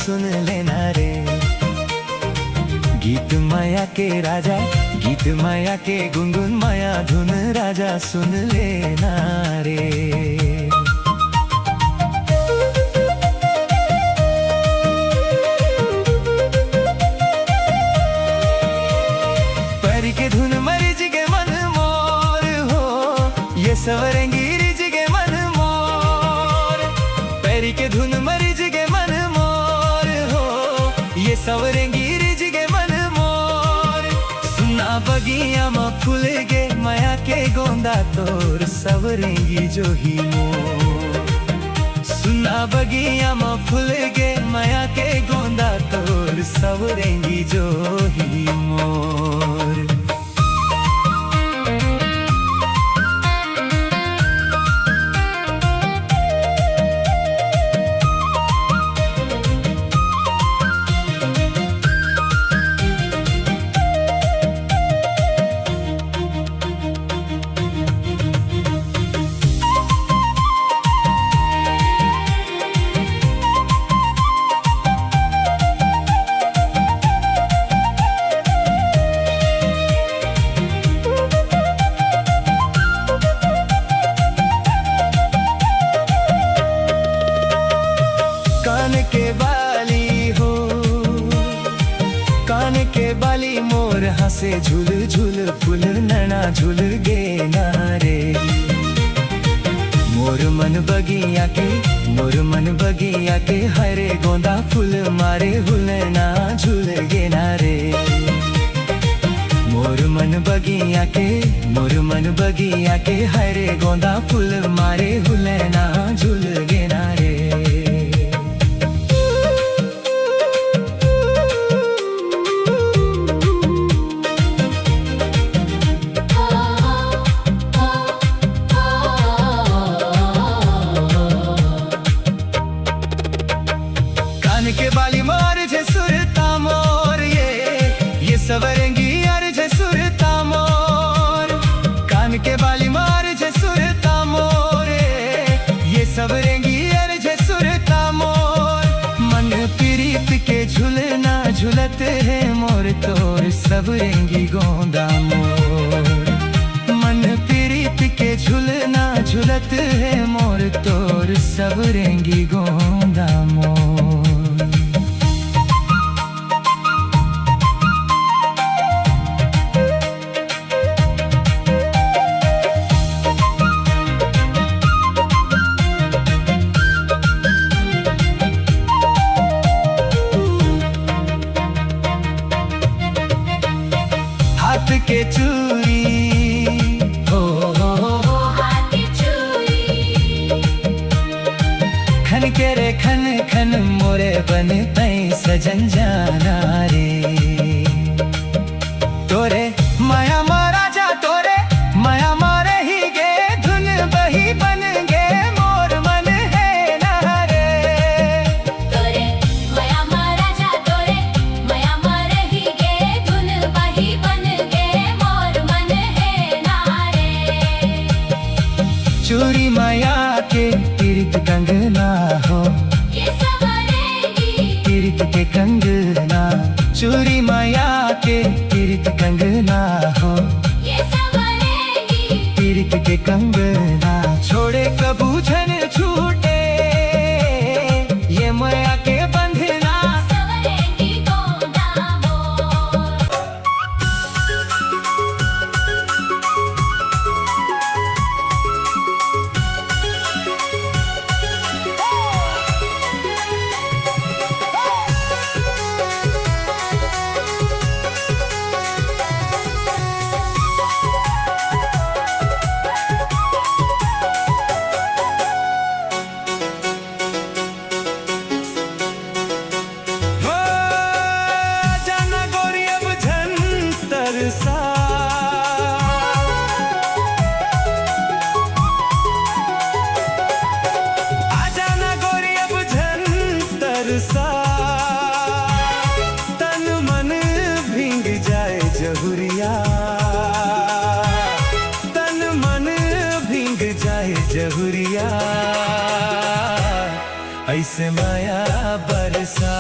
सुन लेना रे। गीत माया के राजा, गीत माया के गुनगुन माया धुन राजा सुन लेना रे। परी के धुन मरीज के मन मोर हो, ये सवरेंगी रिज के मन मोर। परी के धुन मरीज के मन मोर हो, ये सवरेंगी रिज के मन मोर। सुना बगिया में फूल गे माया के गोंदा तोर सवरेंगी जो ही मोर। सुना बगिया में फूल गे माया के गोंदा तोर सवरेंगी जो ही मोर। कान के बाली हो, कान के बाली मोर हंसे झूल झूल फूल नैना झूल गे नारे। मोर मन बगिया के, मोर मन बगिया के हरे गोंदा फूल मारे हुलना झूल गे नारे। मोर मन बगिया के, मोर मन बगिया के हरे गोंदा फूल मारे हुलना झूल गे नारे। कान के बाली मार जे सुरता मोर, ये सवरेंगी यार जे सुरता मोर। कान के बाली मार जे सुरता मोर, ये सवरेंगी यार जे सुरता मोर। मन प्रीत के झूलना झूलत है मोर तोर सवरेंगी गोंदा मोर। मन प्रीत के झूलना झूलत है मोर तोर सवरेंगी गोंदा मोर। हाथ के चूड़ी हो, हाथ की चूड़ी। खन के रे खन खन मोरे बन तई सजन जाना रे। तोरे माया मारा जा, तोरे माया मारे ही गे धुन बही बन गे मोर मन है ना रे। तोरे माया मारा जा, तोरे माया मारे ही गे धुन बही बन गे मोर मन है ना रे। चूड़ी माया के तीर्थ कंगना हो, ये सवरेंगी तीर्थ के कंगना। चूड़ी माया के तीर्थ कंगना हो, ये सवरेंगी तीर्थ के कंगना। छोड़े कबू झन छूटे ये माया के बंधना। सवरेंगी गोंदा मोर। हो जाना गोरी अब झन तरसा। आ जाना गोरी अब झन तरसा। तन मन भींग जाए जहुरिया, तन मन भींग जाए जहुरिया। ऐसे माया बरसा।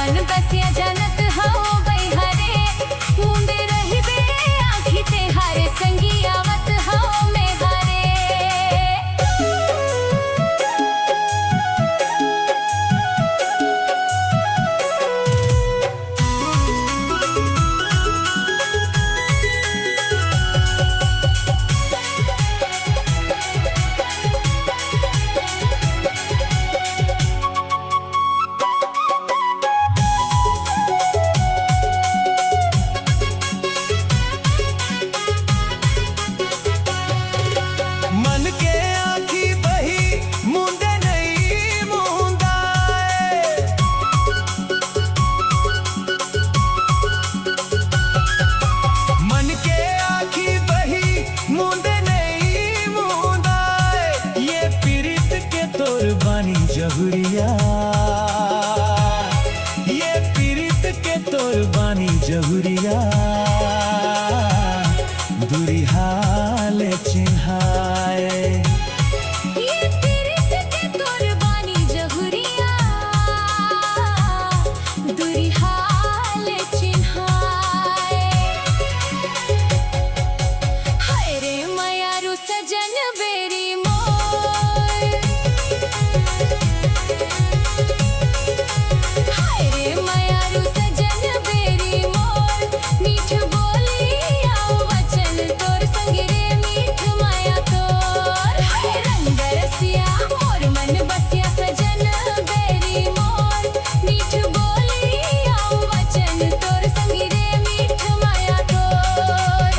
मन बसिया जानत हो गई हरे मुंडे रही बे आखी ते हारे संगी आवत हो में हरे मन के आँखी बही मुंदे नहीं मुंदाए मन के आँखी बही मुंदे नहीं मुंदाए ये पीरित के तोर बानी जहुरिया ये पीरित के तोर बानी जहुरिया दूरी हाल चिन्हाए ये पीरित के तोर बानी जहुरिया दूरी हाल चिन्हाए हाय रे मयारू सजन बेरी मोर हाय रे मयारू सजन बेरी मोर मीठ बोली आओ वचन तोर संग रे मीठ माया तोर हाय रंग रसिया मोर मन बसिया सजन बेरी मोर मीठ बोली आओ वचन तोर संग रे मीठ माया तोर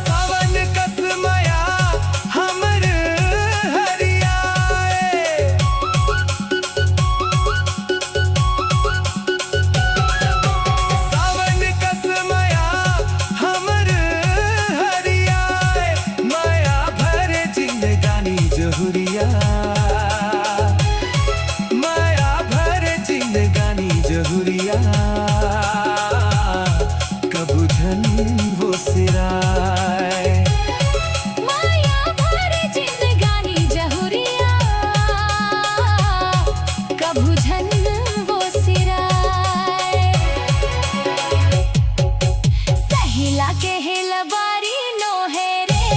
सावन कस मया हमर हरियाए सावन कस मया हमर हरियाए माया भरे जिंदगानी जहुरिया माया भरे जिंदगानी जहुरिया कबू धन वो सिराए माया भरे जिंदगानी जहुरिया कभू झन वो सिराए सहिला के हेलबारी नो है रे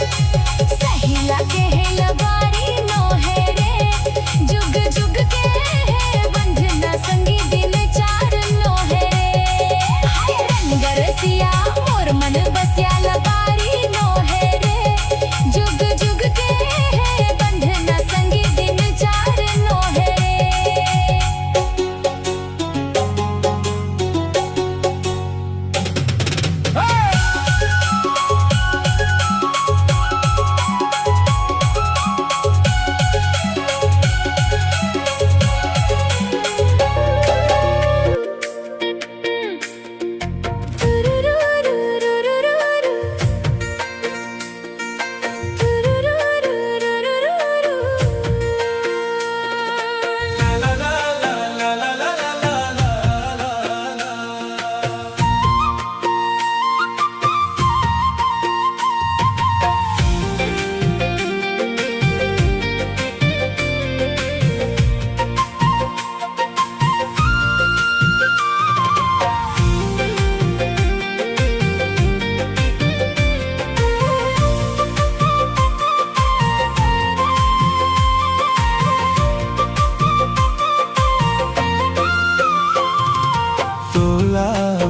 सहिला के हेलबारी नो है रे जुग जुग के है बंधना संगी दिल चार नो है रे हाय रंग रसिया मोर मन बसिया लबारी नो है रे जुग जुग के है बंधना संगी दिल चार नो है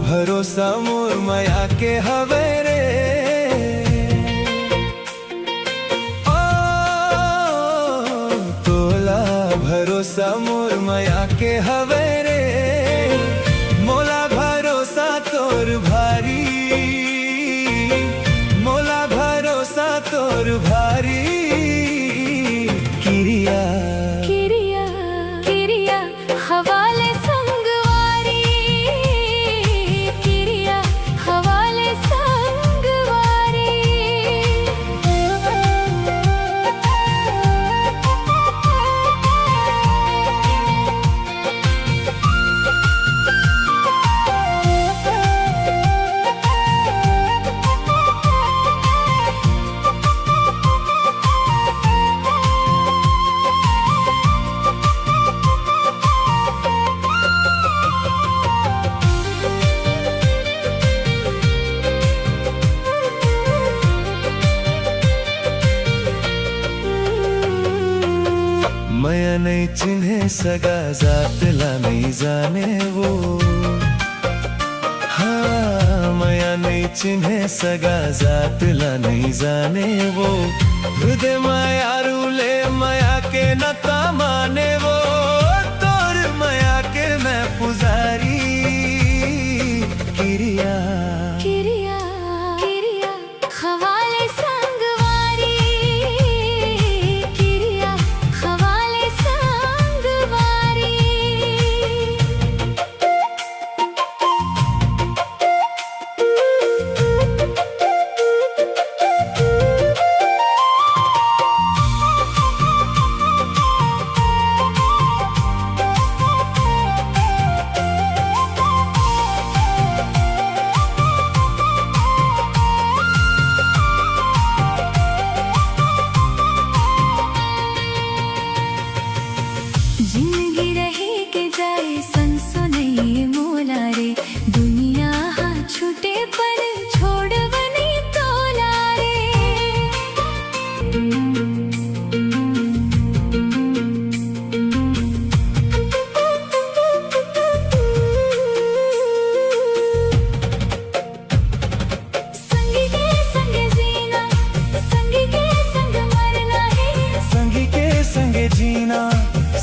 भरोसा मोर माया के हवे रे ओ तोला भरोसा मोर माया के हवे रे मोला भरोसा तोर भारी मोला भरोसा तोर भारी किरिया किरिया किरिया हवाले चिन्हे सगा जातला नहीं जाने वो, हाँ माया नहीं चिन्हे सगा जातला नहीं जाने वो, हृदय माया रूले माया के नता माने वो, तोर माया के मैं पुजारी किरिया किरिया किरिया खवाले संगवारी, किरिया खवाले संगवारी। जिंदगी रहे के जाए संसो नहीं मोला रे, दुनिया हाथ छूटे पर छोड़ बनी तोला रे। संगी के संग जीना, संगी के संग मरना है, संगी के संग जीना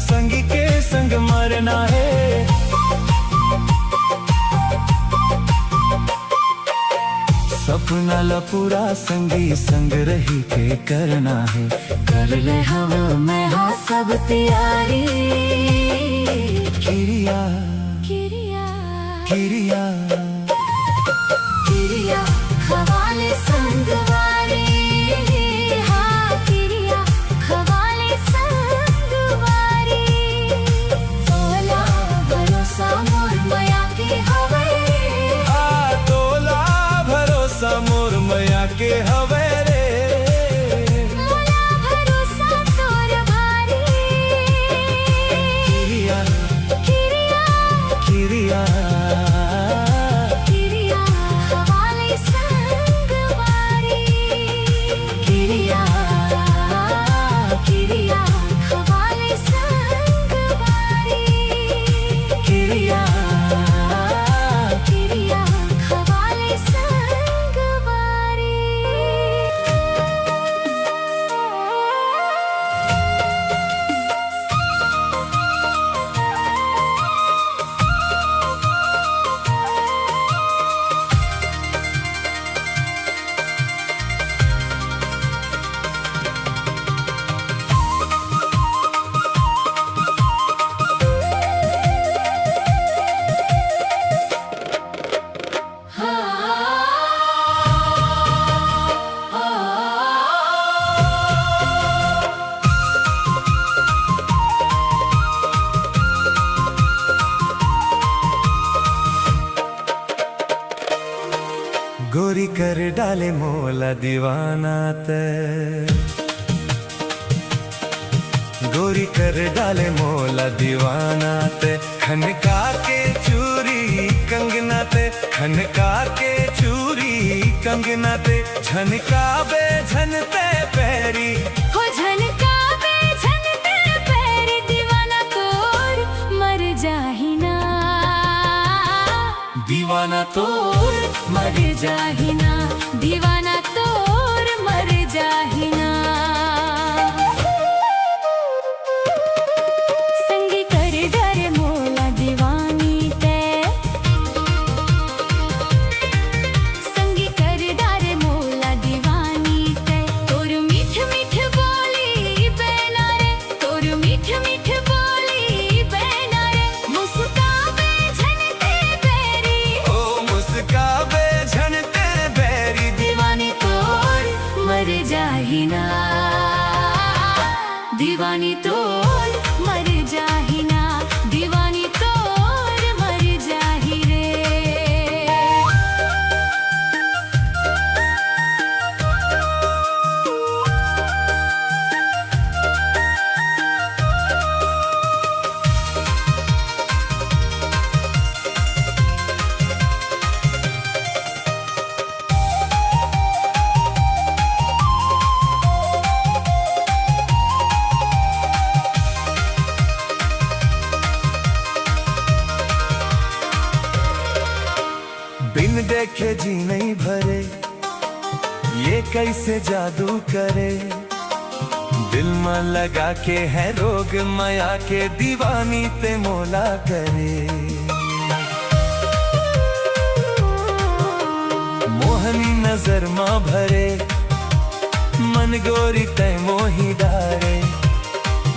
संगी के संग मरना है। सपना ला पूरा संगी संग रही के करना है, कर ले हम मैं हाँ सब तैयारी। किरिया किरिया किरिया किरिया खवाले संगवारी, हाँ किरिया खवाले संगवारी। तोला भरोसा मोर माया के हवे, आ तोला भरोसा मोर माया के हवे रे, मोला भरोसा तोर भारी। किरिया किरिया किरिया किरिया खवाले संगवारी, किरिया किरिया खवाले संगवारी, किरिया किरिया खवाले संगवारी। गोरी कर डाले मोला दीवाना ते, गोरी कर डाले मोला दीवाना ते, खनका के चूरी कंगना ते, खनका के चूरी कंगना ते, झनका बे झनते पैरी, हो झनका बे झनते पैरी, दीवाना तोर मर जाहिना, दीवाना तोर मर जाहिना, दीवाना तोर मर जाहिना। संगी कर डर मोला दीवानी ते, संगी कर डर मोला दीवानी ते, तोर मीठ मीठ बोली बैना रे, तोर मीठ मीठ बोली बैना रे, मुस्काबे झनते बैरी, ओ मुस्काबे झनते बैरी, दीवानी तो देखे जी नहीं भरे, ये कैसे जादू करे। दिल में लगा के है रोग माया के, दीवानी ते मोला करे। मोहनी नजर माँ भरे, मन गोरी तय मोही डारे।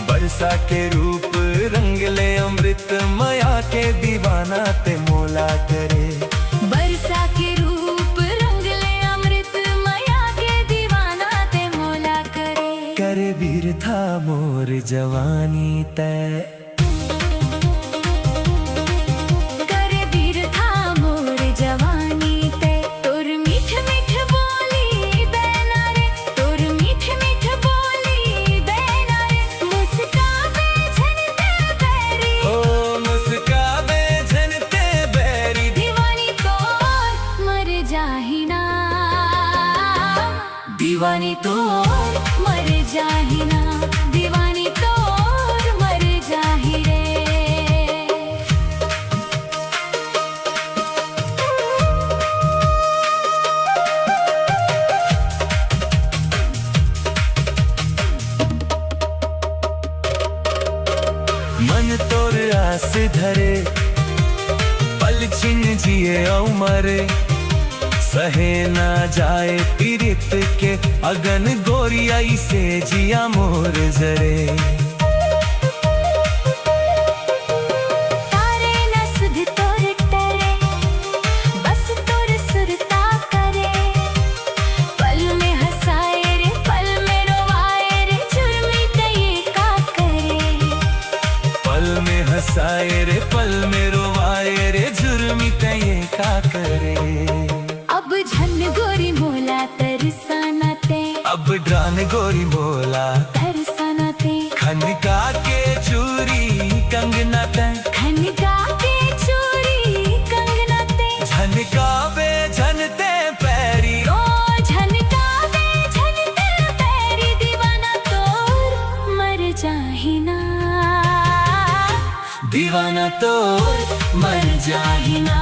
बरसा के रूप रंग ले अमृत माया के, दीवाना ते मोला करे। बरसा के रूप रंग ले अमृत माया के, दीवाना ते मोला करे। करे वीर था मोर जवानी तय, करे वीर था मोर जवानी ते। तोर मीठ मीठ बोली बैना रे, तोर मीठ मीठ बोली बैना रे। मुस्काबे झनते बैरी, ओ मुस्काबे झनते बैरी। दीवानी तोर मर जाही ना, दीवानी तोर मर जाही ना, दीवानी तोर मर जाही रे। मन तोर आस धरे, पल छिन जिए औ मरे। सहे ना जाए पीरित के अगन, गोरियाई से जिया मोर जरे। तारे न सुध तोर टरे, बस तोर सुरता करे। पल में हंसाए रे, पल में रोवाए रे, जुर्मी तये का करे। पल में हंसाए रे, पल में रोवाए रे, जुर्मी तय का करे। अब झन गोरी मोला तरसाना ते, अब ड्रान गोरी बोला तरसाना ते। खनका के चूरी कंगना तय, खनका के चूड़ी कंगना ते। झनका बे झनते पैरी। ओ झनका बे झनते पैरी, दीवाना तोर मर जाही ना, दीवाना तोर मर जाही ना।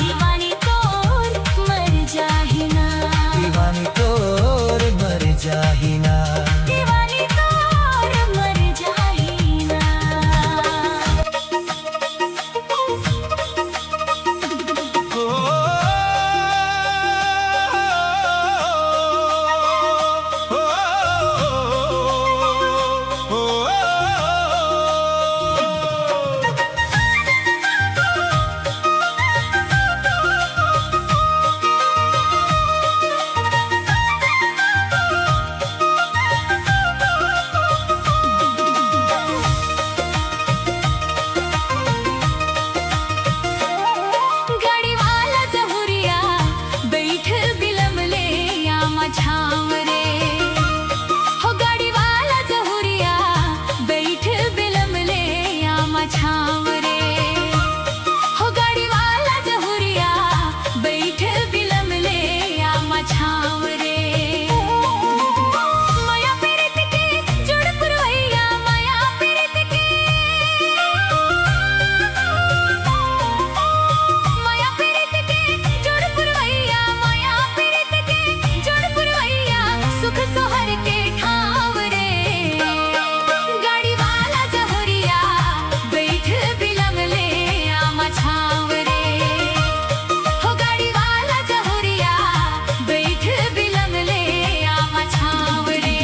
दीवानी तोर मर जाही ना, दीवानी तोर मर जाही ना। दीवानी तोर मर जाही ना। ओ, ओ, ओ, गाड़ी वाला जहुरिया बैठ बिलम ले आमा छाव रे। हो गाड़ी वाला जहुरिया बैठ बिलम ले आमा छाव रे। हो गाड़ी वाला जहुरिया बैठ बिलम ले आमा छाव रे। माया पीरित के जुड़ पुरवैया, माया पीरित के, माया पीरित के जुड़ पुरवैया, माया पीरित के जुड़ पुरवैया। सुख सोहर के ठाव रे। गाड़ी वाला जहुरिया बैठ बिलम ले आमा छाव रे। हो गाड़ी वाला जहुरिया बैठ बिलम ले आमा छाव रे।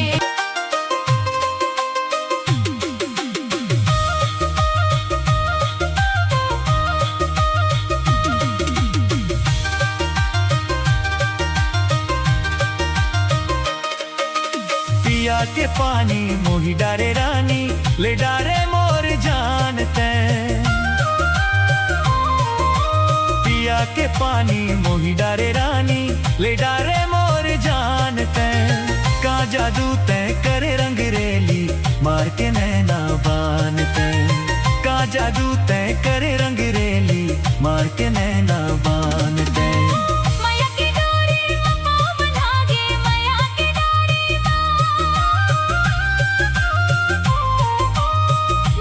पिया के पानी मोही डारे रानी, ले डारे मोर जानते। पिया के पानी मोही डारे रानी, ले डारे मोर जानते। का जादू तय करे रंग रेली, मार के नैना बानते। का जादू तय करे रंग रेली, मार के नैना बानते। माया की डोरी में पाँव बंधागे, माया की डोरी में,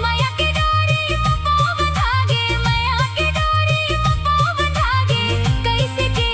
माया की डोरी में पाँव बंधागे, माया की डोरी में पाँव बंधागे। कैसे के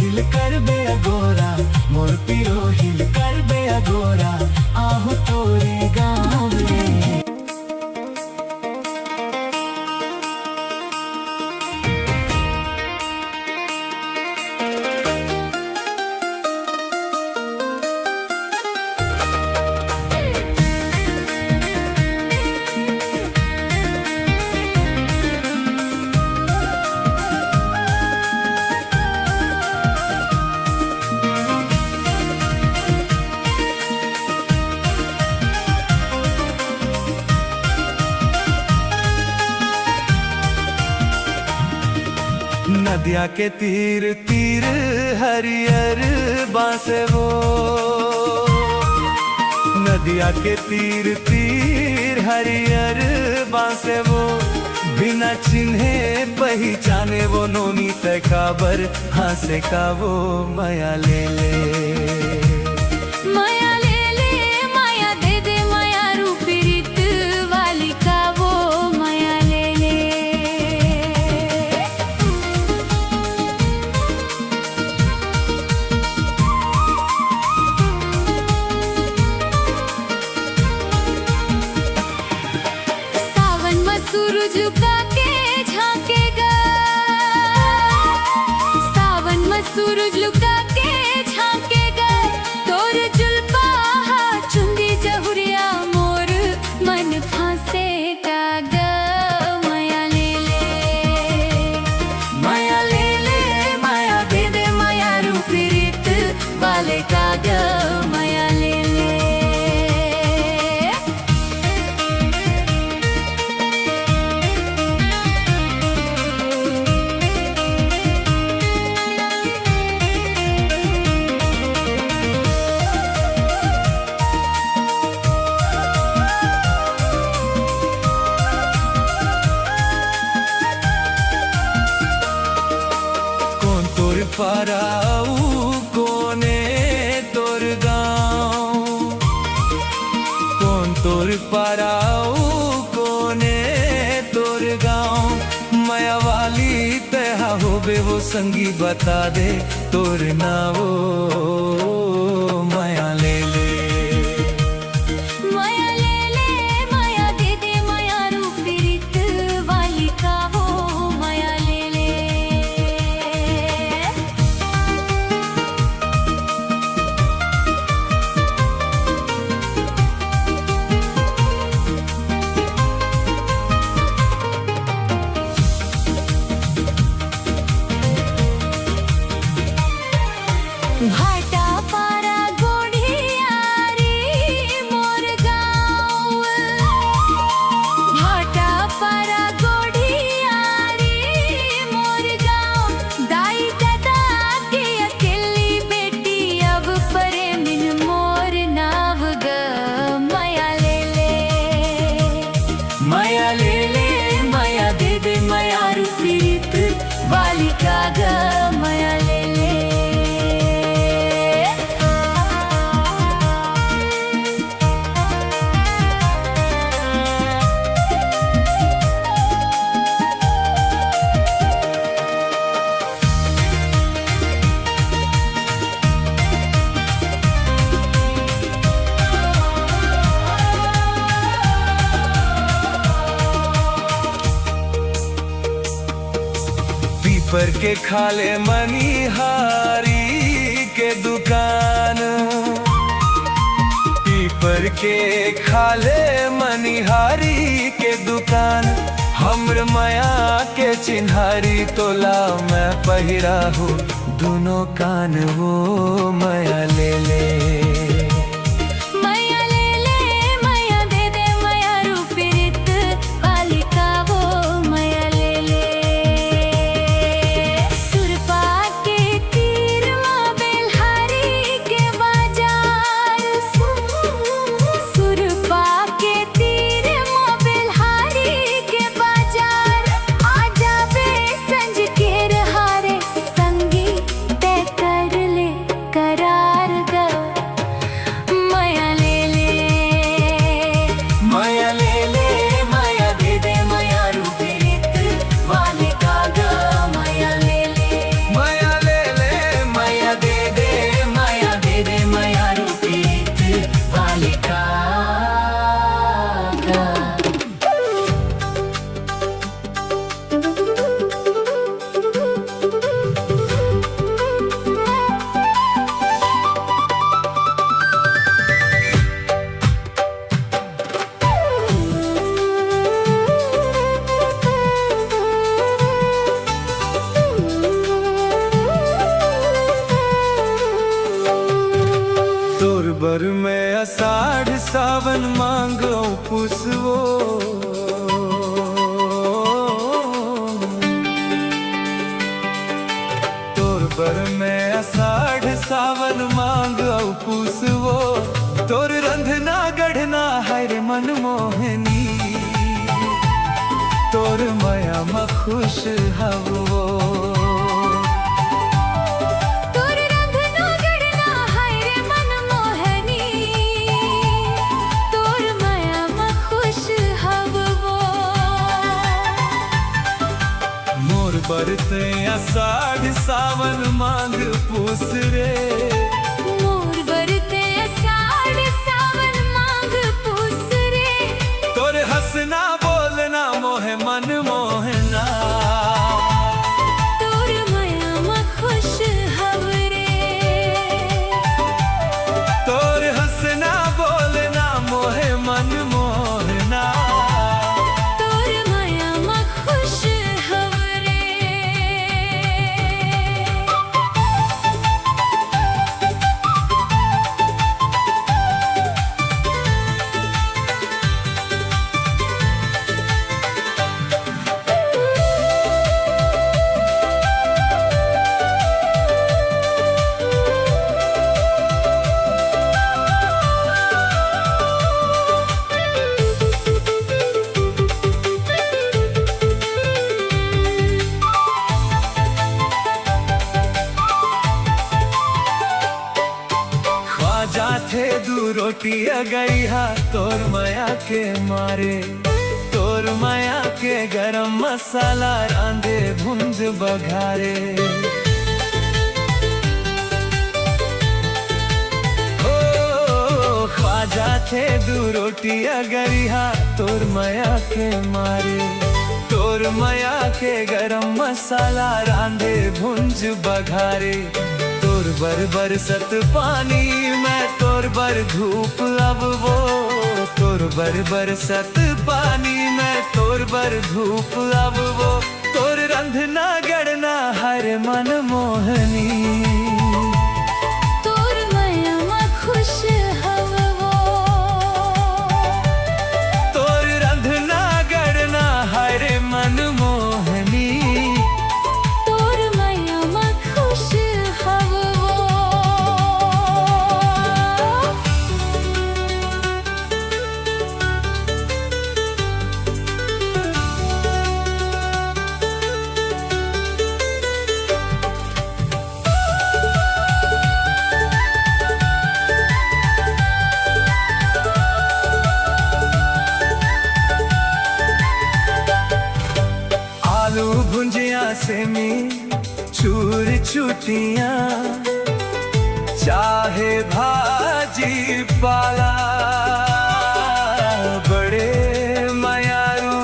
हिल कर बे अगोरा, मोर पीरो हिल कर बे अगोरा, आहू तोरे गाँव रे। नदिया के तीर तीर हरियर बांसे वो, नदिया के तीर तीर हरियर बांसे वो, बिना चिन्हे पहचाने वो नोनी तय काबर हासे का वो माया ले ले, माया ले ले माया दे दे माया रूपी रीत वाली का वो माया ले ले। सावन में सूरज झुका के झांकेगा, सावन में सूरज लुका के झांकेगा, तोर जुल्फा चुंदी जहुरिया मोर मन फांसेगा ग माया ले ले, माया ले ले माया दे दे माया रूपी रीत वाले का ग माया ले ले। पाराऊ कोने तोर गाँव, कौन तोर पाराऊ कोने तोर गाँव, माया वाली तहा होबे वो संगी बता दे तोर नावो माया ले ले, माया ले ले माया दे दे माया रूपी रीत वाली का वो माया ले ले। भाटा पारा गोढ़ियारी मोर गाँव, भाटा पारा गोढ़ियारी मोर गाँव, दाई दादा के अकेली बेटी अब परे मिन मोर नाव ग माया ले ले, माया ले ले माया दे दे माया रूपी रीत वाली का ग माया ले ले। पीपर के खाले मनिहारी के दुकान, पीपर के खाले मनिहारी के दुकान, हमर माया के चिन्हारी तोला मैं पहिरा हूँ दोनों कान वो माया ले ले, माया ले ले माया दे दे माया रूपी रीत वाली का वो माया ले ले। सुरपा के तीर माँ बेलहारी के बाजार, सुरपा के तीर माँ बेलहारी के बाजार, आ जाबे संज के रहारे संगी तय कर ले करार ग सावन मांगो पुसवो तोर बर में आषाढ़ सावन मांगो पुसवो तोर रंधना गढ़ना हर मन मोहनी तोर माया में खुश हवो तोर रंधना गढ़ना हाय रे मन मोहनी तोर माया में खुश हवो मोर बरते आषाढ़ सावन मांग पूस रे मोर बरते आषाढ़ सावन मांग पूस रे तोर हंसना बोलना मोहे मन मोहना तोर माया में खुश हव रे तोर हंसना बोलना मोहे मन मोहना तोर माया में खुश हव रे ख्वाजा थे दू रोटी गई हा तोर माया के मारे तोर माया के गरम मसाला रांधे भुंज बघारे ओ ख्वाजा थे दू रोटी गई हा तोर माया के मारे तोर माया के गरम मसाला रांधे भुंज बघारे तोर बर बरसत पानी मैं तोर बर धूप अब वो तोर बर बरसत पानी मैं तोर बर धूप अब वो तोर रंधना गढ़ना हर मन मोहनी तोर माया में खुश हव वो तोर रंधना गढ़ना हर मन मोहनी तोर माया में खुश हव वो आलू भुंजिया सेमी चूर चुटिया चाहे भाजी पाला बड़े मयारू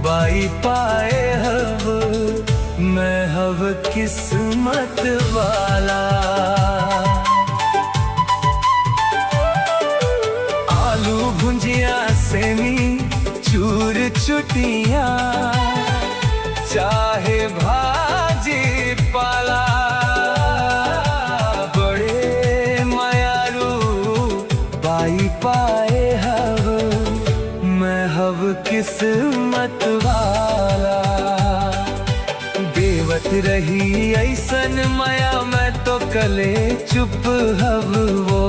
बाई पाए हव मैं हव किस्मत वाला आलू भुंजिया सेमी चूर चुटिया चाहे भाजी पाला बड़े मयारू बाई पाए हव मैं हव किस्मत वाला देवत रही ऐसन माया मैं तो कले चुप हव वो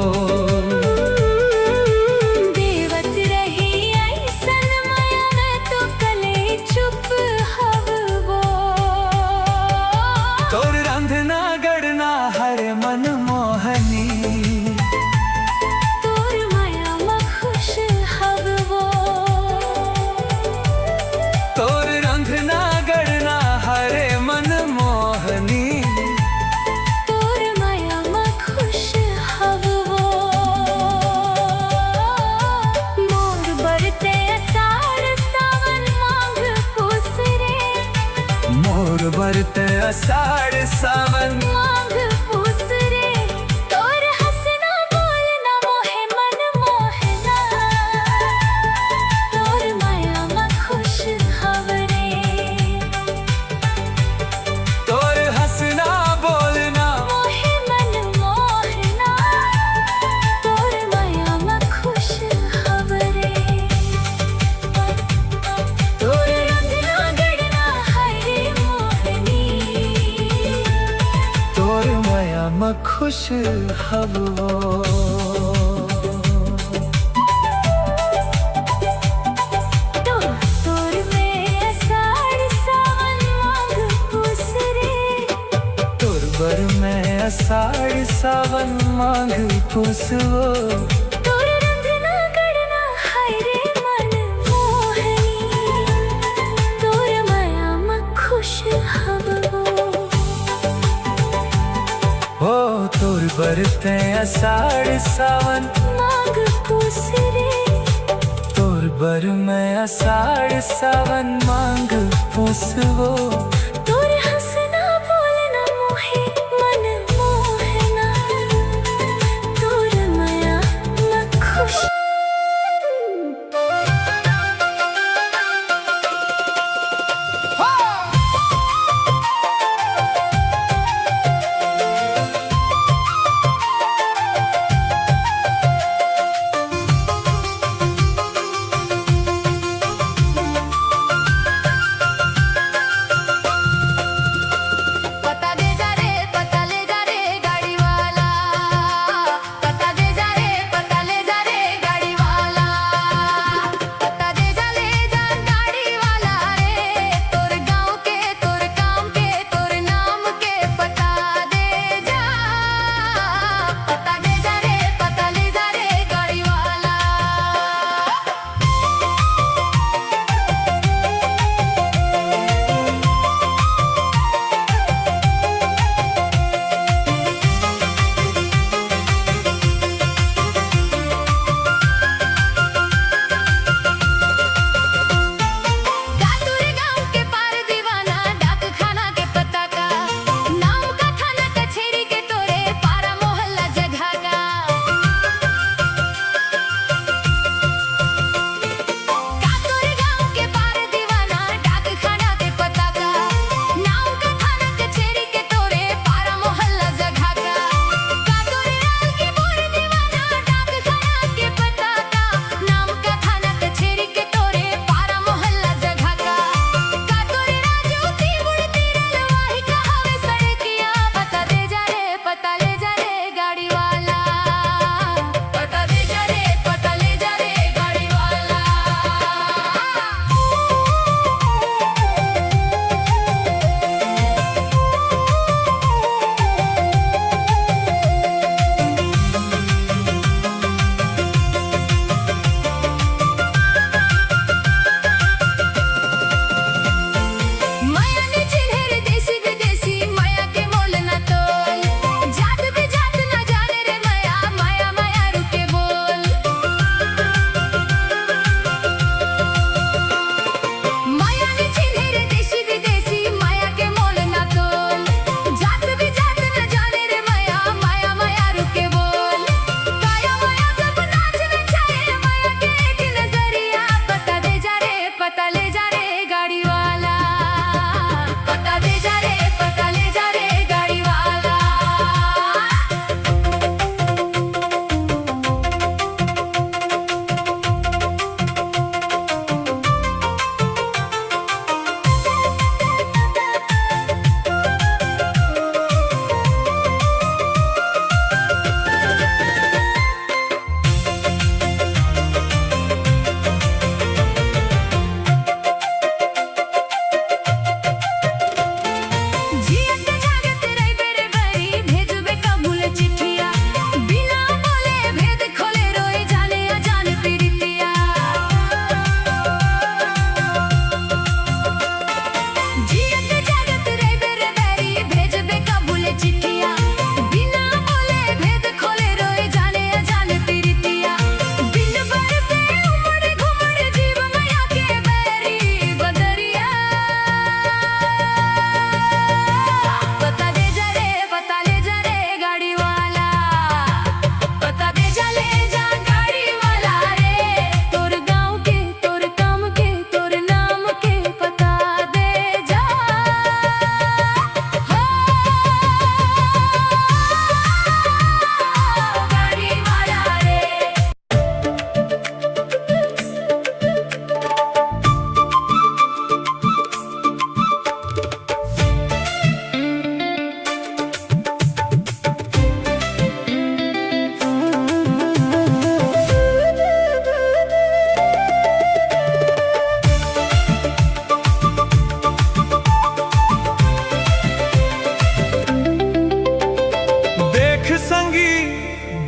देवत रही ऐसन माया में तो कले चुप हव वो तोर रंधना गढ़ना हर मन मोहनी तोर माया में खुश हव वो तोर रंधना गढ़ना हर मन मोहनी तोर माया में खुश हव वो तोर माया में खुश हवो। तोर में आषाढ़ सावन माघ पूस रे, तोर बर में आषाढ़ सावन माघ पूसवो। तोर रंग ना गड़ना हाय रे मन मोहनी, तोर माया में खुश हवो। हो तोर बरते आषाढ़ सावन माघ पूस रे, तोर बर में आषाढ़ सावन माघ पूसवो। तोर हंसना बोलना मोहे मन मोहना, तोर माया में खुश।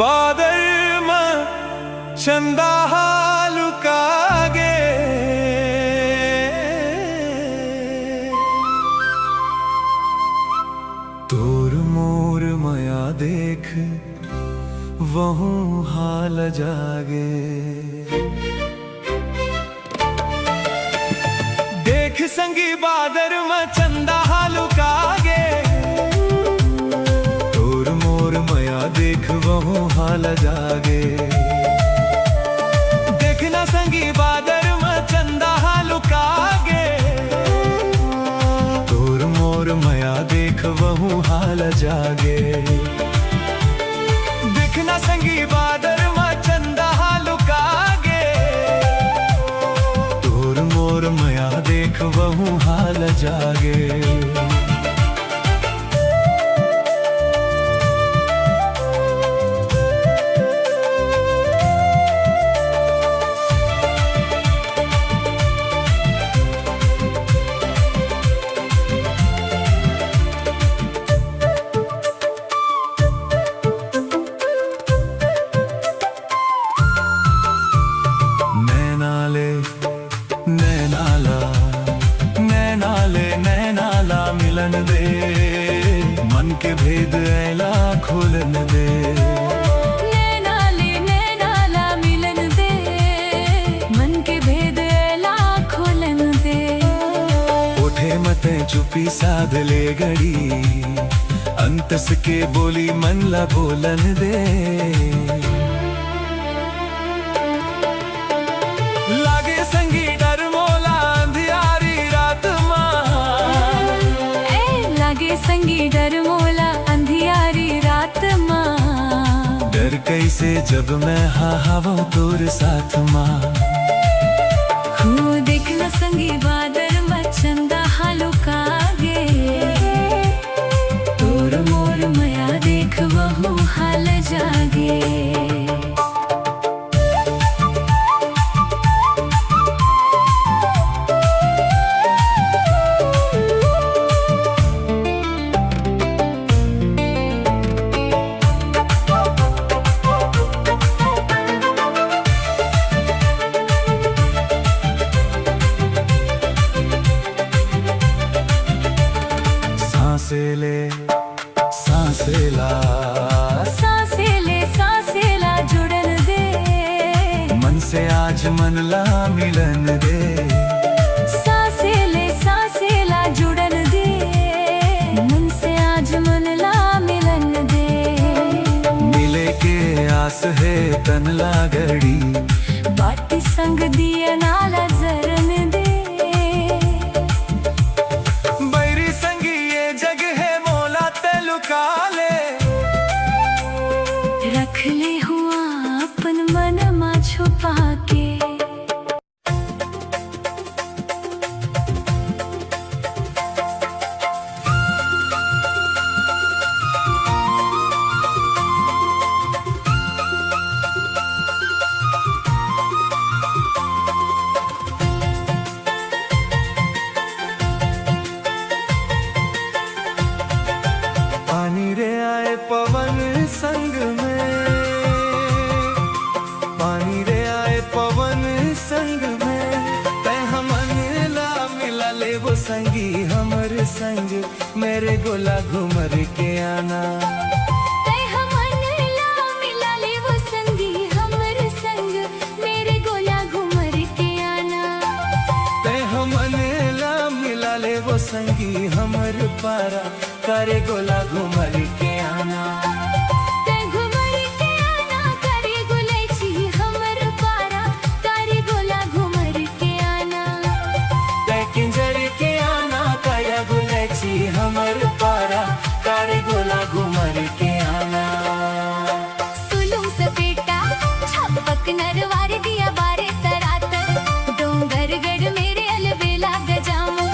बादल में चंदा लुकागे तोर मोर माया देख वहूं हाल जागे देख संगी बादर में चंदा लुकागे तोर मोर माया देख वहूं हाल जागे देखना संगी बादर में चंदा लुकागे तोर मोर माया देख वहूं हाल जागे देखना संगी बादर में चंदा लुकागे तोर मोर माया देख वहूं हाल जागे नैनाला मिलन दे मन के भेद ऐला खोलन दे नैनाला मिलन दे मन के भेद ऐला खोलन दे उठे मते चुपी साध ले गड़ी अंतस के बोली मन ला बोलन दे लागे संगी डर मोला अंधियारी रात लागे संगी डर मोला अंधियारी रात माँ डर कैसे जब मैं हवा तोर साथ माँ देखना संगी बादर में चंदा लुकागे तोर मोर माया देख वहूं हाल जागे सांसेला जुड़न दे मन से आज मन ला मिलन दे सांसेला जुड़न दे मन से आज मन ला मिलन दे मिले के आस है तन ला गड़ी बाटी संग दिया नाला जरन दे बैरी संगी ये जग है मोला ते लुका ले रख ले हुआ अपन मन मा छुपा के पानी रे आए पवन संग में पानी रे आए पवन संग में तै हमन ला मिला ले वो संगी हमर संग मेरे गोला घुमर के आना तै हमन ला मिला ले वो संगी हमर संग मेरे गोला घुमर के आना तै हमन ला मिला ले वो संगी हमर पारा करे गोला घुमर के आना तै घुमर के आना करे गुलैची हमर पारा करे गोला घुमर के आना तै किंजर के आना करे गुलैची हमर पारा करे गोला घुमर के आना सुलूं सपेटा छपक नरवार दिया बारे तरातर डोंगर गढ़ मेरे अलबेला गजामो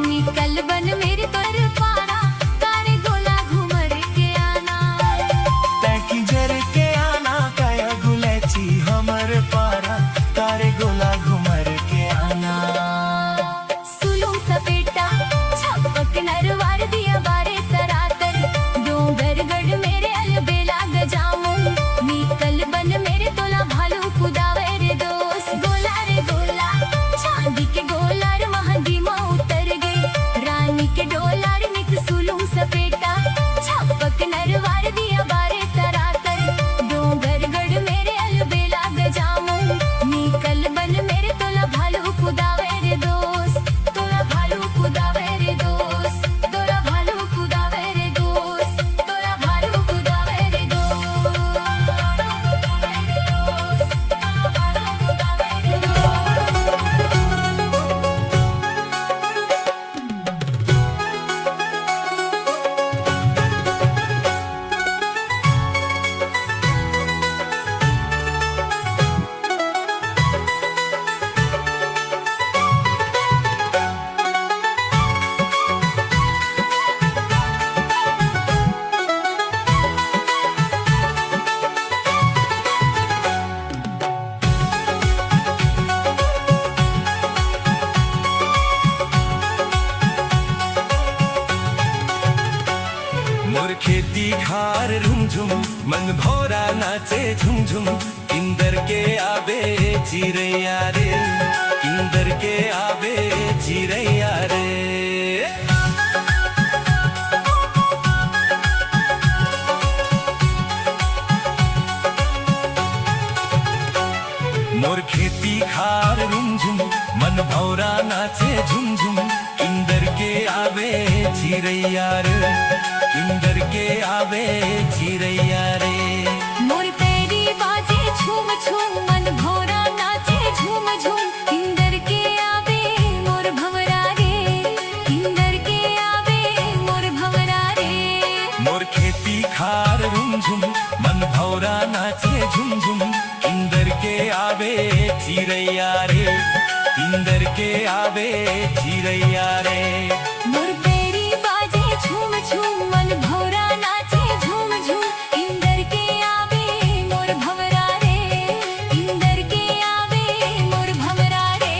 निकल बन मेरे पर पारा करे गोला घुमर के खार रुमझुम मन भौरा नाचे झुमझुम इंदर के आबे चिरैया रे इंदर के आबे चिरैया रे मोर खेती खार रुमझुम मन भौरा नाचे झुमझुम इंदर के आवे चिरैया रे इंदर के आवे चिरैया रे मोर पैरी बाजे झूम झूम मन भौरा नाचे झूम झूम इंदर के आवे मोर भंवरा रे इंदर के आवे मोर भंवरा रे मोर खेती खार रुमझुम मन भौरा नाचे झुमझुम इंदर के आवे चिरैया रे इंदर के आवे चिरैया रे मोर पैरी बाजे झूम झूम मन भौरा नाचे झूम झूम इंदर के आवे मोर भंवरा रे इंदर के आवे मोर भंवरा रे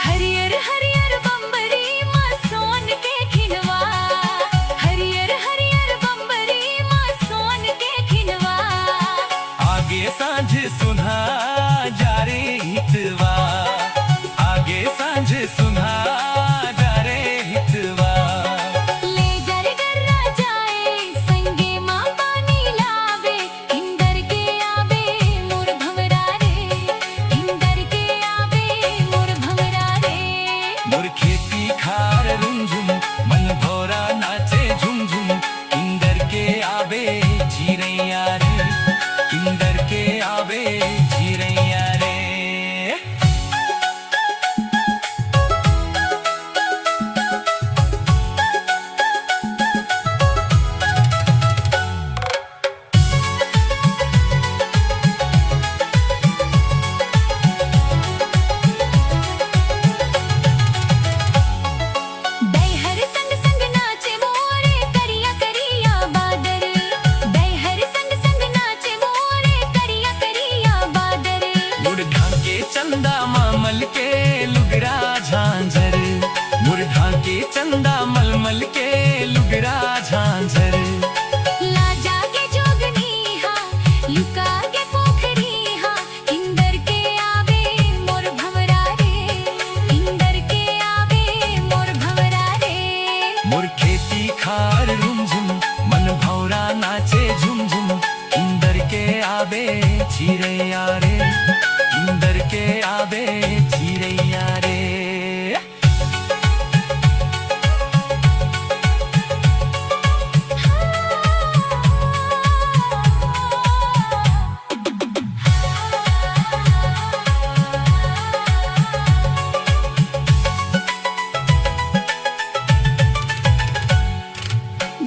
हरियर हरियर बम्बरी माँ सोन के खिनवा हरियर हरियर बम्बरी माँ सोन के खिनवा आगे सांझ सुना जा रे हितवा आगे सांझ सुना जा रे हितवा ले जर गर्रा जाए संगे माँ पानी लावे इंदर के आवे मोर भंवरा रे इंदर के आवे मोर भंवरा रे मोर खेती खार रुमझुम मन भौरा नाचे झुमझुम इंदर के आवे चिरैया रे इंदर के आवे चिरैया रे दैहर संग संग नाचे मोरे करिया करिया बादर दैहर संग संग नाचे मोरे करिया करिया बादर मुड़ ढाके चंदा मामल के लुगरा झांझर मुड़ ढाके चंदा मलमल के लुगरा झांझर लाजा के जोगनी हा लुका के पोखरी हा इंदर के आवे मोर भंवरा रे इंदर के आवे मोर भंवरा रे मोर खेती खार रुमझुम मन भौरा नाचे झुमझुम इंदर के आवे चिरैया रे इंदर के आवे चिरैया रे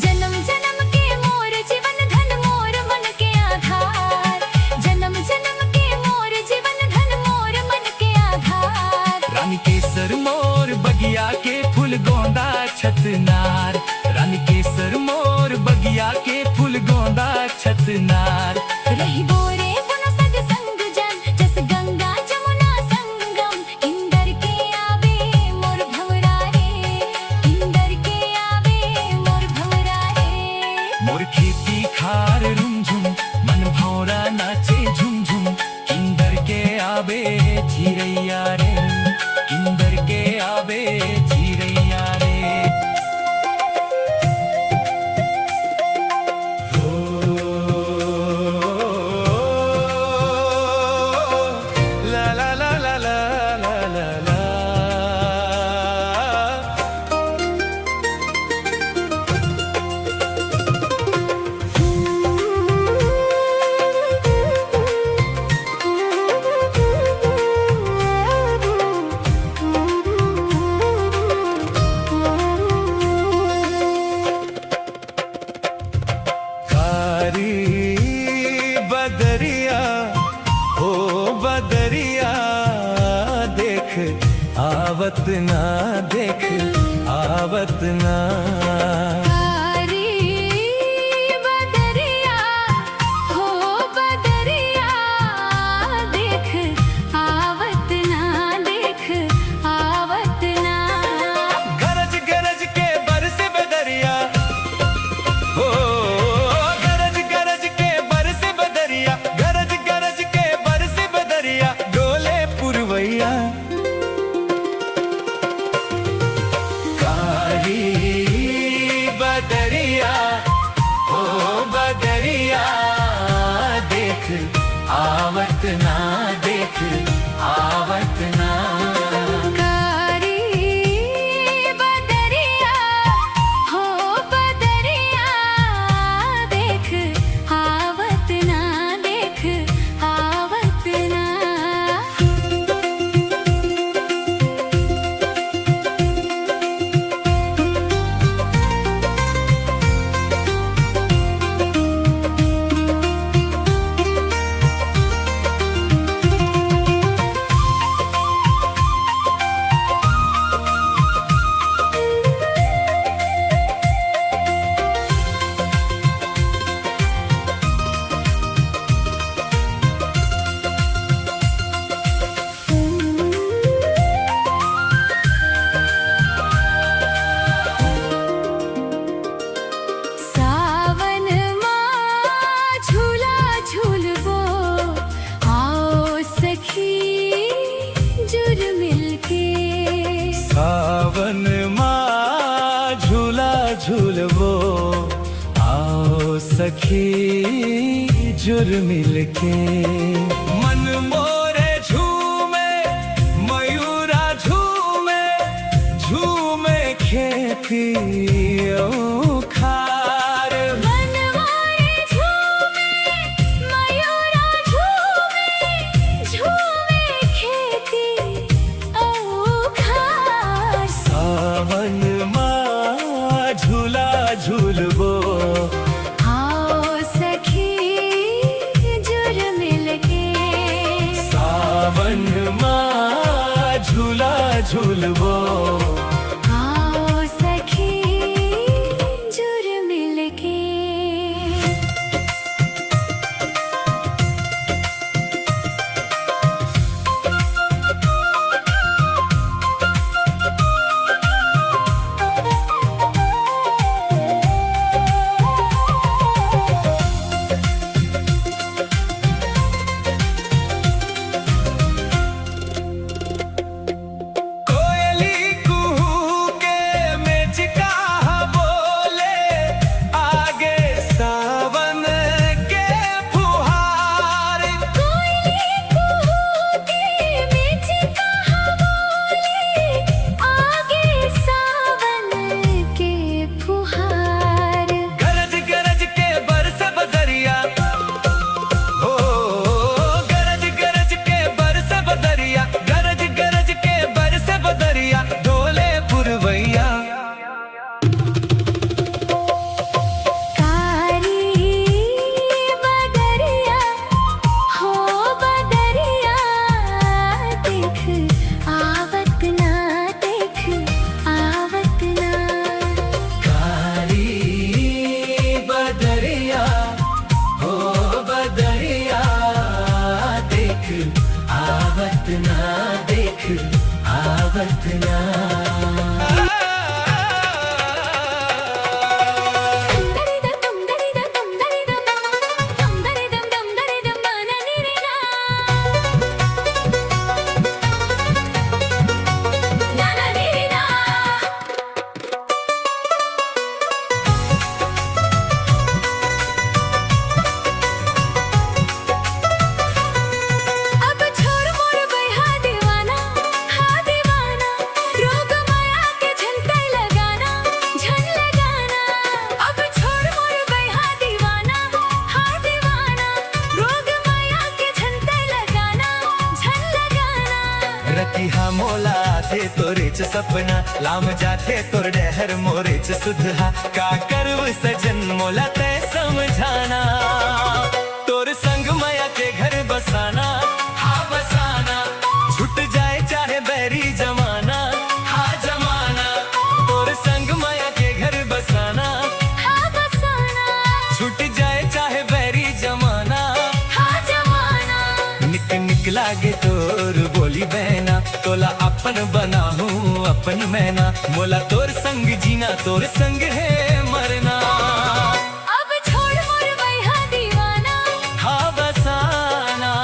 जन्म जन्म के मोर जीवन धन मोर मन के आधार जन्म जन्म के मोर जीवन धन मोर मन के आधार रानी केसर मोर बगिया के फूल गोंदा छतनार रानी केसर मोर बगिया के फूल गोंदा छतनार रही बोरे पुन सग संग जन जस गंगा जमुना संगम इंदर के आवे मोर भंवरा रे इंदर के आवे मोर भंवरा रे मोर खेती खार रुमझुम मन भौरा नाचे झुमझुम इंदर के आवे चिरैया रे इंदर के आवे चिरैया रे आवत ना देख आवत ना। कारी बदरिया हो बदरिया देख आवत ना देख आवत ना। गरज गरज के बरस बदरिया हो गरज गरज के बरस बदरिया गरज गरज के बरस बदरिया डोले पुरवैया। कारी बदरिया हो बदरिया देख आवत ना देख आवत ना। कारी बदरिया हो बदरिया देख आवत ना देख आवत ना। सावन माँ झूला झूलबो आओ सखी जुर मिलके। सावन माँ झूला झूलबो आओ सखी जुर मिलके। मन मोरे झूमे मयूरा झूमे झूमे खेती खार। बनवारे झूमे मयूरा झूमे झूमे खेती औखार। सावन माँ झूला झूलबो आओ सखी जुर मिलके। सावन माँ झूला झूलबो आओ सखी जुर मिलके। कोयली कुहू के मेचका बोले आगे सावन के फुहार। कोयली कुहू के बीच कहाँ बोले आगे सावन के फुहार। गरज गरज के बरस बदरिया हो गरज गरज के बरस बदरिया गरज गरज के बरस बदरिया डोले पुरवैया। कारी बदरिया हो बदरिया देख आवत ना देख आवत ना। कारी बदरिया हो बदरिया देख आवत ना देख आवत ना। दम दरी दम दरी दम दम दरी दम ना नी रे ना ना नी रे ना। अब छोड़ मोर बैहा दीवाना हा दीवाना रोग माया के झंडा लगाना झन लगाना। अब छोड़ मोर बैहा दीवाना हा दीवाना रोग माया के झंडा लगाना झन लगाना। रतिहा मोला थे तोरे च सपना लाम जाथे तोर डहर मोरे च सुधहा का करव सजन मोला ते समझाना। तोर संग माया के घर बसाना हा बसाना छूट जाए चाहे बैरी जमाना। निक निक लागे तोर बोली बहना, तोला अपन बनाहू अपन मैना, मोला तोर संग जीना तोर संग है मरना। अब छोड़ मोर बैहा दीवाना, हाँ बसाना।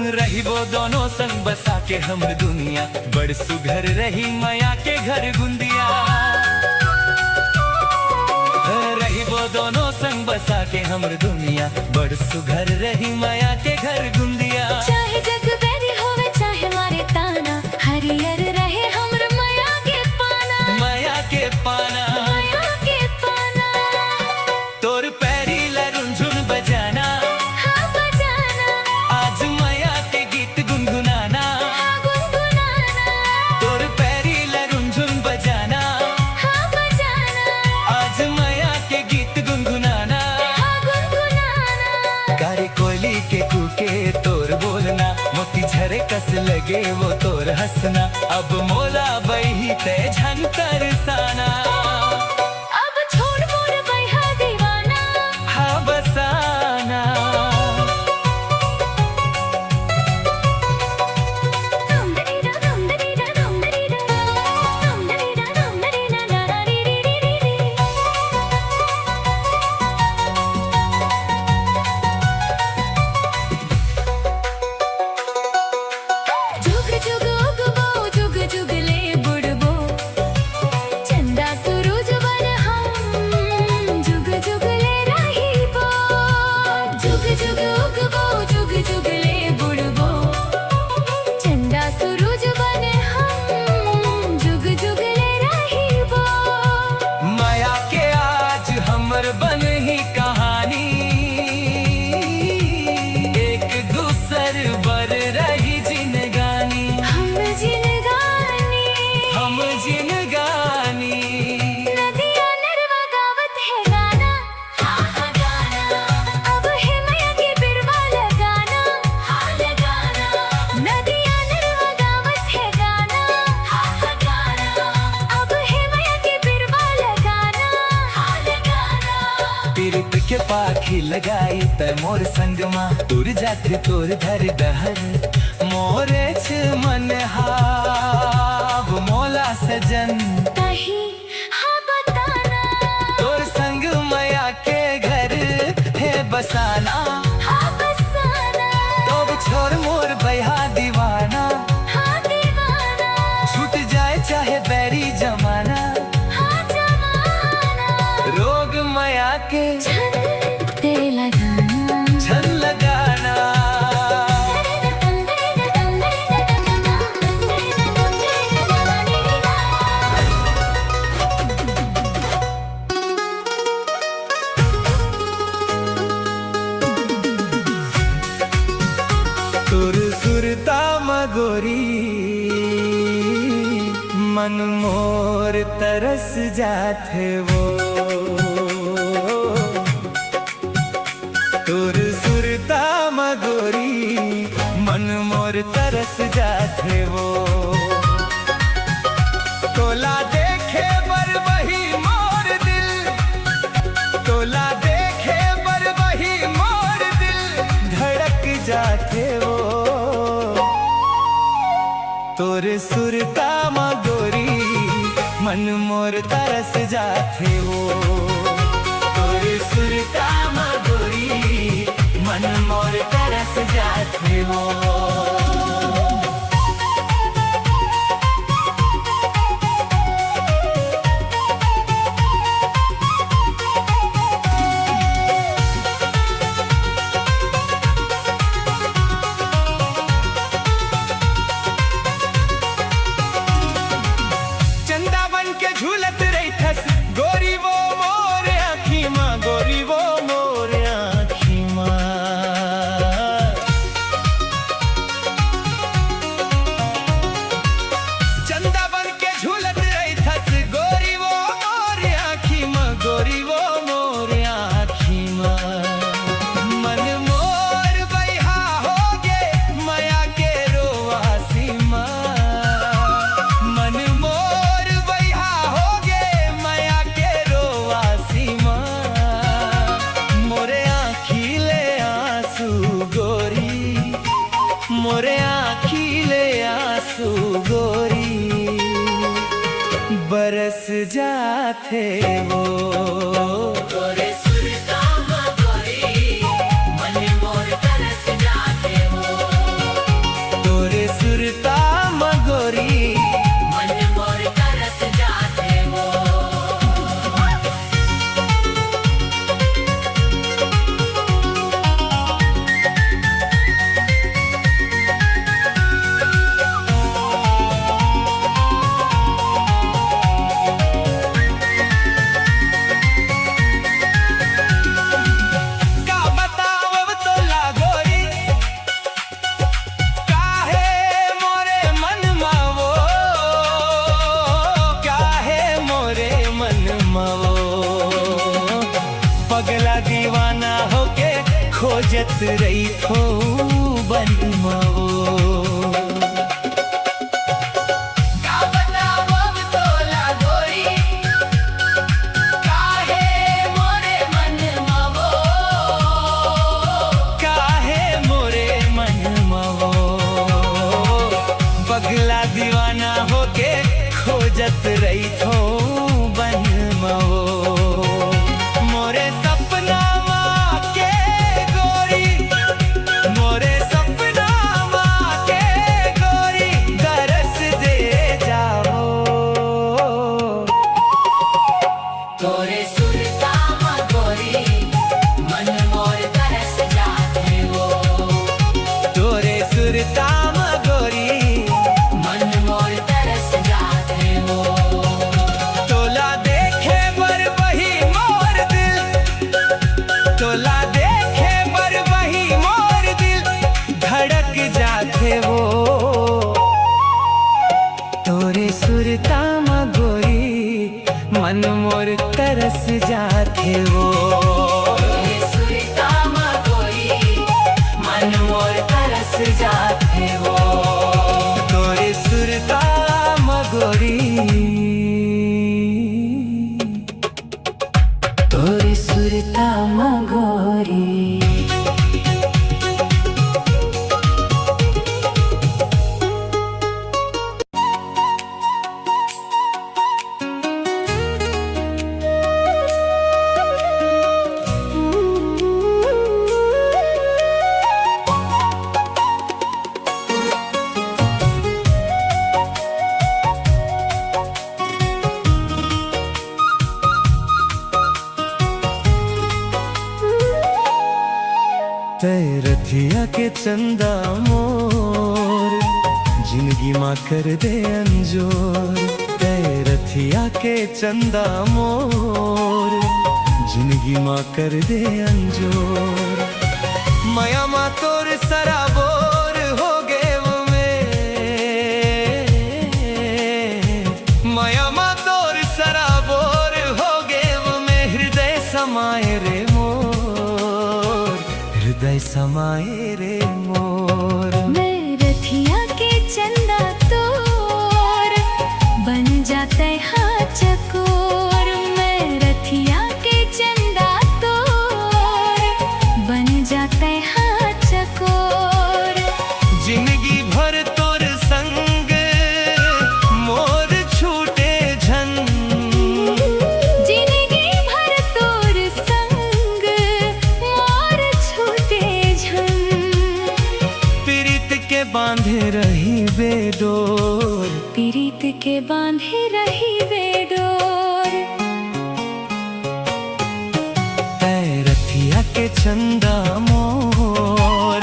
रही वो दोनों संग बसा के हमर दुनिया, बड़ सुघर रही माया के घर गुंदिया। रही वो दोनों संग बसा के हमर दुनिया, बड़ सुघर रही माया के घर गुंदिया। चाहे जग बैरी होवे चाहे मारे ताना, हरियर रहे हमर माया के पाना, माया के पाना। माया के पाना। तोर पैरी लरुंझुन बजाना, हाँ बजाना, आज माया के गीत गुनगुनाना। हाँ गुनगुनाना, तोर पैरी लरुंझुन बजाना, हाँ बजाना, आज माया के गीत गुनगुनाना। हाँ गुनगुनाना। गारी कोयली के कूके तोर बोलना, मोती झरे कस लगे वो तोर हंसना। अब मोला बही ते झन तरसाना। अब छोड़ मोर बैहा दीवाना, हाँ बसाना। दम दरी दा दम दरी दा दम दरी दा दम दरी दा दम दरी दा दा दा री री री री री। जुग जुग उगबो जुग जुग ले बुड़बो, चंदा सूरज बन हम जुग जुग ले रहीबो। जुग जुग उगबो जुग जुग ले बुड़बो, चंदा सूरज बन हम जुग जुग ले रहीबो। माया के आज हमर बन ही कहानी, एक दूसर बर रही जिनगानी। हम जिनगानी, हम जिनगानी। नदिया नरवा गावत है गाना, हाँ हाँ गाना। अब है मैया के बिरवा लगाना, हाँ लगाना। नदिया नरवा गावत है गाना, हाँ हाँ गाना। अब है मैया के बिरवा लगाना, हाँ लगाना। पीरित के पाखी लगाई त मोर संगमा, तुर जाते तोर धर दहर। मोरे छ मन हाव मोला सजन, कहीं हाँ बताना, तोर संग माया के घर है बसाना। हाँ बसाना, तो छोड़ मोर बैहा दीवाना, हाँ दीवाना, छूट जाए चाहे बैरी जमाना। हाँ जमाना। रोग माया के छन ते लगाना, छन लगाना। तुर सुरता मगोरी, मन मोर तरस जाथे वो। तुर सुरता मगोरी, मन मोर तरस जाथे वो। तोला देखे बर वही मोर दिल, तोला देखे बर वही मोर दिल धड़क जाथे वो। तोर सुरता मगोरी, मन मोर तरस जाथे वो। तोर सुरता मगोरी, मन मोर तरस जाथे वो। तरस जाते वो। तोरे सुरता मगोरी मन मोर तरस जाते हो। तोरे सुरता मगोरी मन मोर तरस जाते हो। का बतावब तोला गोरी, काहे मोरे मनवा वो, काहे मोरे मनवा वो। पगला दीवाना होके खोजत रही थो बनवा वो। का बतावब तोला गोरी, काहे मोरे मनवा वो। काहे मोरे मनवा वो। पगला दीवाना होके खोजत रही थो बनवा वो। मोरे सपना माँ के गोरी, मोरे सपना माँ के गोरी दरस दे जाओ। तोरे सुरता मगोरी मन मोर तरस जाते हो। तोरे सुरता मगोरी मन मोर तरस जाते हो। तोला देखे बर वही मोर दिल, तोला देखे बर वही मोर दिल धड़क जाते वो। तोरे सुरता मगोरी मन मोर तरस जाते वो। तोरे सुरता मगोरी मन मोर तरस जाते हो। तोरे सुरता मगोरी, तोरे सुरता मगोरी। रथिया के चंदा मोर जिंदगी माँ कर दे अंजोर। रथिया के चंदा मोर जिंदगी माँ कर दे अंजोर। माया माँ तोर सराबोर हो गे वो में। माया माँ तोर सराबोर हो गे वो में। हृदय समाए रे मोर, हृदय समाए रे मोर। मैं रथिया के चंदा तोर बन जाते हाथ चकोर। मैं रथिया के चंदा तोर बन जाते हाथ चकोर। जिंदगी भर तोर संग मोर छूटे झन। जिंदगी भर तोर संग मोर छूटे झन। प्रीत के बांधे रही बेडोर, पीड़ित के बांधे रही बेडोर। रथिया के चंदा मोर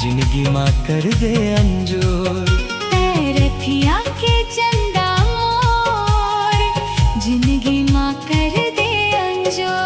जिंदगी माँ कर दे अंजोर। रथिया के चंदा मोर जिंदगी माँ कर दे अंजोर।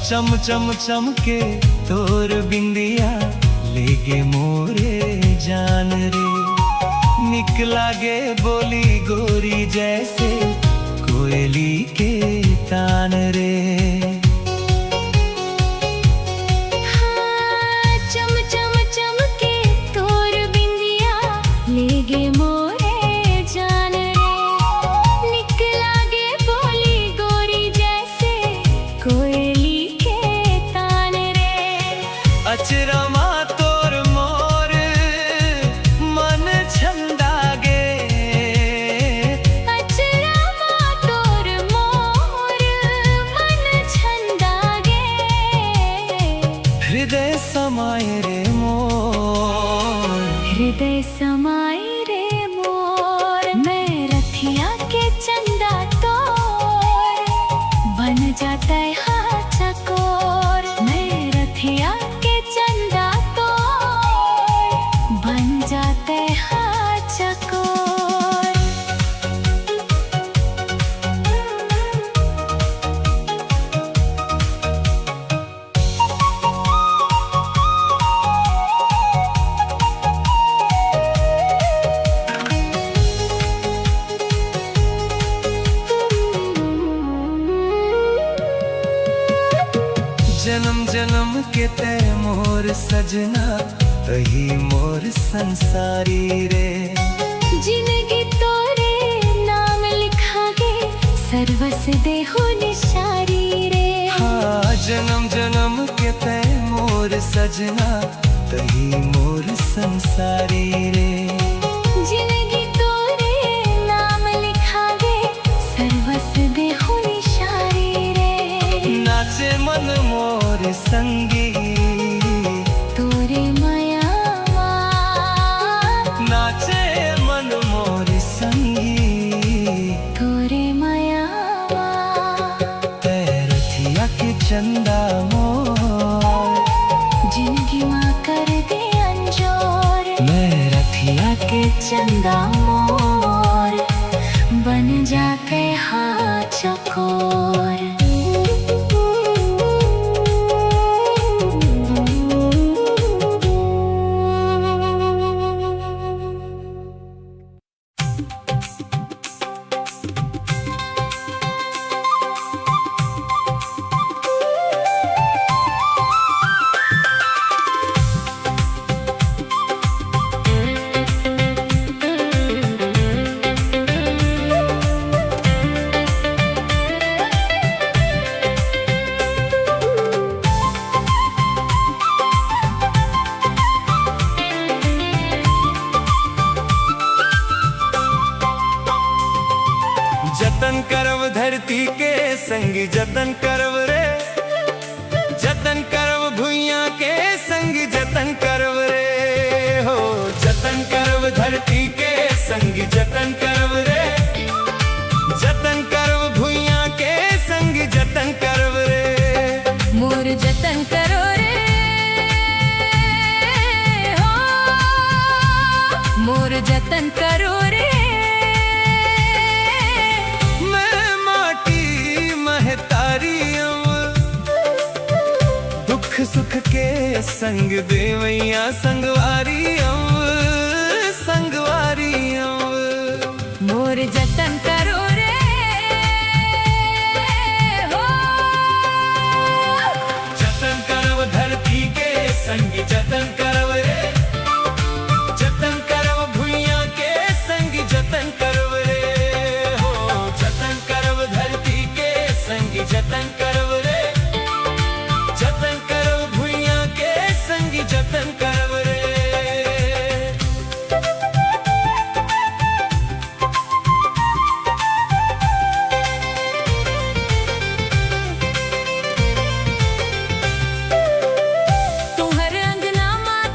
चम चम चमके तोर बिंदिया लेगे मोरे जान रे। निकला गे बोली गोरी जैसे कोयली के तान रे। हाँ, चम चम चमके तोर बिंदिया लेगे मोरे जान रे। निकला गे बोली गोरी जैसे कोयली के तान रे। अचरमा तोर मोर मन छंदा गे। अचरमा तोर मोर मन छंदा गे। हृदय समाये रे मोर। हृदय समाये रे मोर। मैं रथिया के चंदा तोर बन जाता है हाँ चकोर। मैं रथिया के चंदा तोर बन जाता है हाँ चकोर। जन्म जन्म के तय मोर सजना तही मोर संसारी रे। जिंदगी तोरे नाम लिखा गे सर्वस देहो निशारी रे। हाँ, जन्म जन्म के तय मोर सजना तही मोर संसारी रे। जिंदगी तोरे नाम लिखा गे सर्वस देहो निशारी रे। नाचे मन मोर संगी तोरे माया नाचे मन मोर संगी तोरे माया रथिया के चंदा मोर। जिंदगी माँ कर दे अंजोर। मैं रथिया के चंदा मोर बन जाते हाँ चकोर। जतन करव धरती के संग जतन करव रे। जतन करव भुइया के संग जतन करव रे। हो जतन करव धरती के संग जतन करव रे। जतन करव भुइया के संग जतन करव रे। मोर जतन करो रे हो। मोर जतन करो रे। मैं माटी महतारियम दुख सुख के संग देवैया संगवारियम संगवारियम। मोर जतन करो रे हो। जतन करव धरती के संग जतन करव रे। जतन करव भुइया के संग जतन करव रे। हो जतन करव धरती के संग जतन करव रे। जतन करव भुइया के संग जतन करव रे। तुहर अंगना माँ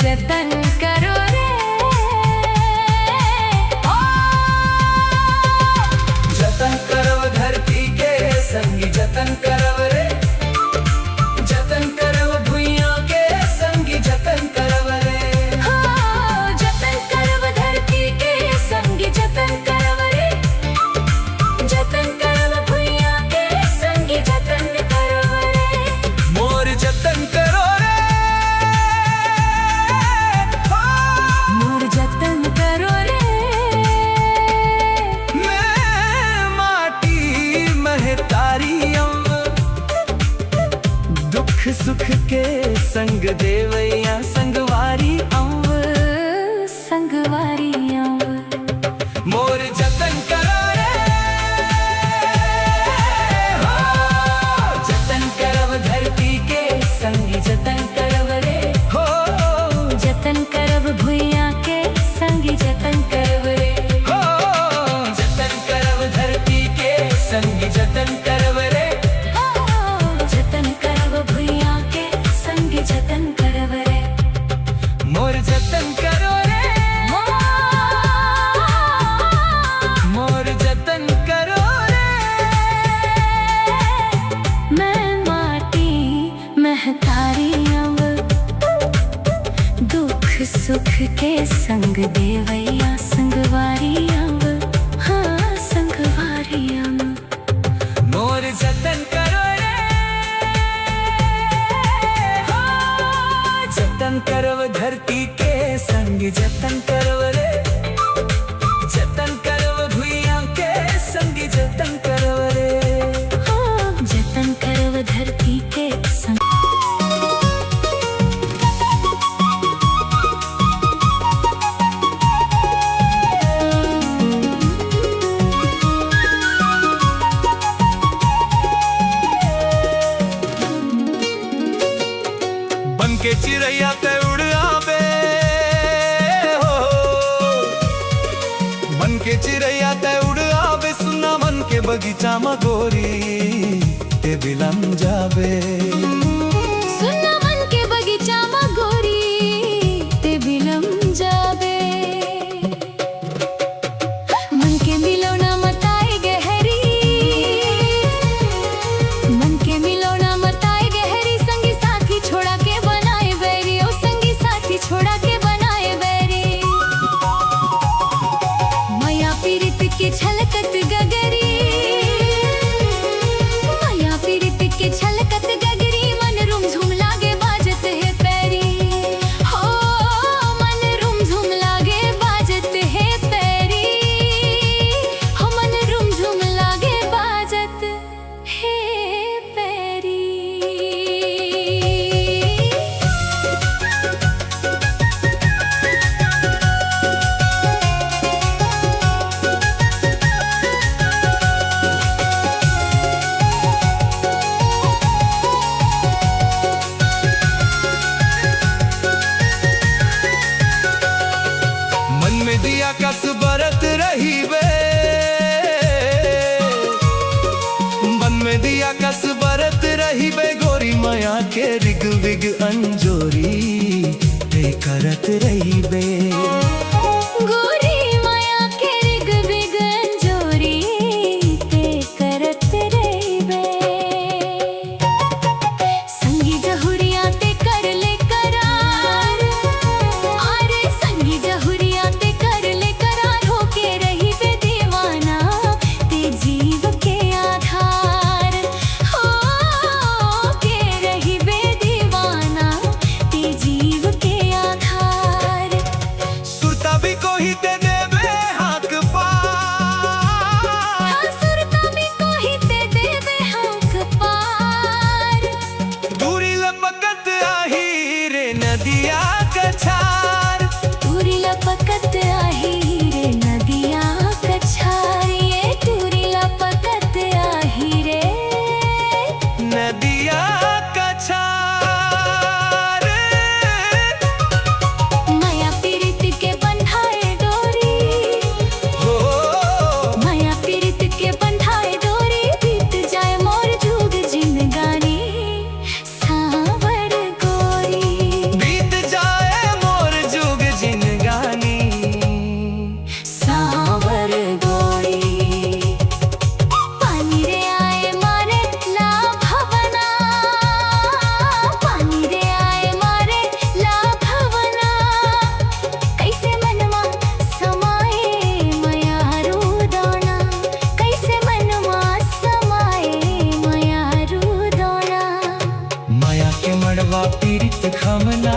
जतन करो रे ओ जतन करव धरती के संगी जतन करव रे जतन करव भुइया के संगी जतन करव रे हो जतन करव धरती के संगी जतन करव रे जतन करव भुइया के संगी जतन करव रे मोर जतन करो रे मोर जतन करो रे मैं माटी महतारी अंब दुख सुख के संग देवैया संगवारी अंब संगवारी मोर जतन करो रे हो जतन करव धरती के संगी जतन करव रे हो जतन करव भुइया के संगी जतन करव रे हो जतन करव धरती के संगी जतन करव रे जतन करव भुइया के संगी जतन करव रे मोर जतन करो रे मोर जतन करो रे मैं माटी महतारी अंब दुख सुख के संग देवैया संगवारी अंब हाँ संगवारी अंब मोर जतन करो रे हो जतन करव धरती के संग जतन करव रे जतन करव भुइया के संग जतन करव रे जतन करव धरती के संग बन के चिड़ैया ते उड़ आवे हो बन के चिड़ैया ते उड़ आवे सुना मन के बगीचा में गोरी ते बिलम जावे सुना मन के बगीचा में गोरी ते बिलम जाबे मन के मिलौना मताए गहरी मन के मिलौना मताए गहरी संगी साथी छोड़ा के बनाए बैरी ओ संगी साथी छोड़ा के बनाए बैरी माया पीरित के छलकत गगरी माया पीरित के छलकत गगरी मन रुम झुम लागे बाजत है पैरी हो मन रुम झुम लागे बाजत है पैरी हो मन रुम झुम लागे बाजत है पैरी मन में दिया कस बरत रही बे मन में दिया कस बरत रही बे गोरी माया के रिग विग अंजोरी ते करत रही बे गोरी माया के रिग बिग अंजोरी ते करत रहिबे संगी जहुरिया ते कर ले करार आरे संगी जहुरिया ते कर ले करार होके रहिबे दीवाना ते जीव के आधार हो के रहिबे दीवाना ते जीव के आधार सुरता भी कोही ते देवे हाक पार हाँ सुरता भी कोही ते देवे हक पार दूरी लपकत आही रे नदिया कछार टूरी लपकत आही रे नदिया कछार ये टूरी लपकत आही रे नदिया कछार माया पीरित के बंधाए डोरी हो माया पीरित के बंधाए डोरी बीत जाए मोर जुग जिंदगानी सावर गोरी बीत जाए दिलवा पीड़ित खमला